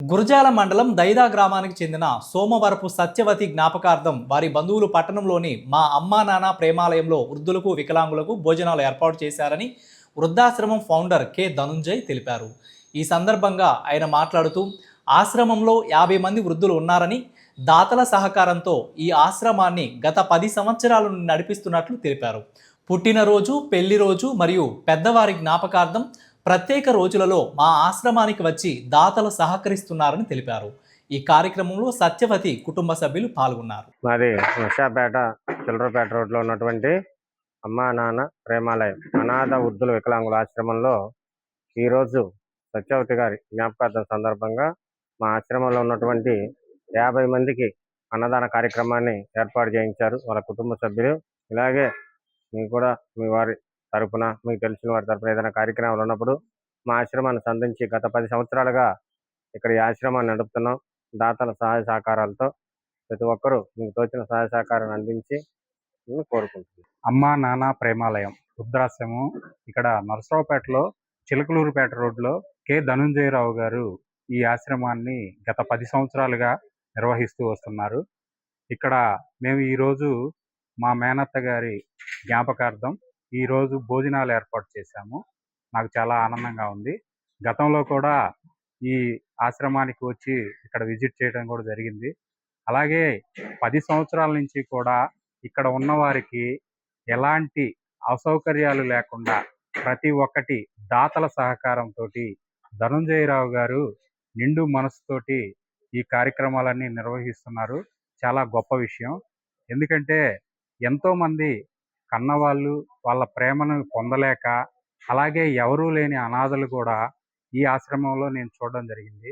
గురజాల మండలం దైదా గ్రామానికి చెందిన సోమవరపు సత్యవతి జ్ఞాపకార్థం వారి బంధువులు పట్టణంలోని మా అమ్మా నాన్న ప్రేమాలయంలో వృద్ధులకు వికలాంగులకు భోజనాలు ఏర్పాటు చేశారని వృద్ధాశ్రమం ఫౌండర్ కె ధనుంజయ్ తెలిపారు. ఈ సందర్భంగా ఆయన మాట్లాడుతూ ఆశ్రమంలో 50 మంది వృద్ధులు ఉన్నారని, దాతల సహకారంతో ఈ ఆశ్రమాన్ని గత 10 సంవత్సరాల నుండి నడిపిస్తున్నట్లు తెలిపారు. పుట్టినరోజు, పెళ్లి రోజు మరియు పెద్దవారి జ్ఞాపకార్థం ప్రత్యేక రోజులలో మా ఆశ్రమానికి వచ్చి దాతలు సహకరిస్తున్నారని తెలిపారు. ఈ కార్యక్రమంలో సత్యవతి కుటుంబ సభ్యులు పాల్గొన్నారు. మాది నర్సాపేట చిల్లరపేట రోడ్లో ఉన్నటువంటి అమ్మా నాన్న ప్రేమాలయం అనాథ వృద్ధుల వికలాంగుల ఆశ్రమంలో ఈరోజు సత్యవతి గారి జ్ఞాపకార్థం సందర్భంగా మా ఆశ్రమంలో ఉన్నటువంటి 50 మందికి అన్నదాన కార్యక్రమాన్ని ఏర్పాటు చేయించారు వాళ్ళ కుటుంబ సభ్యులు. ఇలాగే మీకు కూడా మీ వారి తరపున, మీకు తెలిసిన వారి తరపున ఏదైనా కార్యక్రమాలు ఉన్నప్పుడు మా ఆశ్రమాన్ని సంధించి గత 10 సంవత్సరాలుగా ఇక్కడ ఈ ఆశ్రమాన్ని నడుపుతున్నాం. దాతల సహాయ సహకారాలతో ప్రతి ఒక్కరూ మీకు తోచిన సహాయ సహకారాన్ని అందించి కోరుకుంటున్నాం. అమ్మా నాన్న ప్రేమాలయం వృద్ధాశ్రమం ఇక్కడ నరసరావుపేటలో చిలకలూరుపేట రోడ్లో కె ధనుంజయరావు గారు ఈ ఆశ్రమాన్ని గత 10 సంవత్సరాలుగా నిర్వహిస్తూ వస్తున్నారు. ఇక్కడ మేము ఈరోజు మా మేనత్త గారి జ్ఞాపకార్థం ఈరోజు భోజనాలు ఏర్పాటు చేశాము. నాకు చాలా ఆనందంగా ఉంది. గతంలో కూడా ఈ ఆశ్రమానికి వచ్చి ఇక్కడ విజిట్ చేయడం కూడా జరిగింది. అలాగే 10 సంవత్సరాల నుంచి కూడా ఇక్కడ ఉన్న వారికి ఎలాంటి అసౌకర్యాలు లేకుండా ప్రతి ఒక్కటి దాతల సహకారంతో ధనుంజయరావు గారు నిండు మనసుతోటి ఈ కార్యక్రమాలన్నీ నిర్వహిస్తున్నారు. చాలా గొప్ప విషయం. ఎందుకంటే ఎంతోమంది కన్నవాళ్ళు వాళ్ళ ప్రేమను పొందలేక, అలాగే ఎవరూ లేని అనాథలు కూడా ఈ ఆశ్రమంలో నేను చూడడం జరిగింది.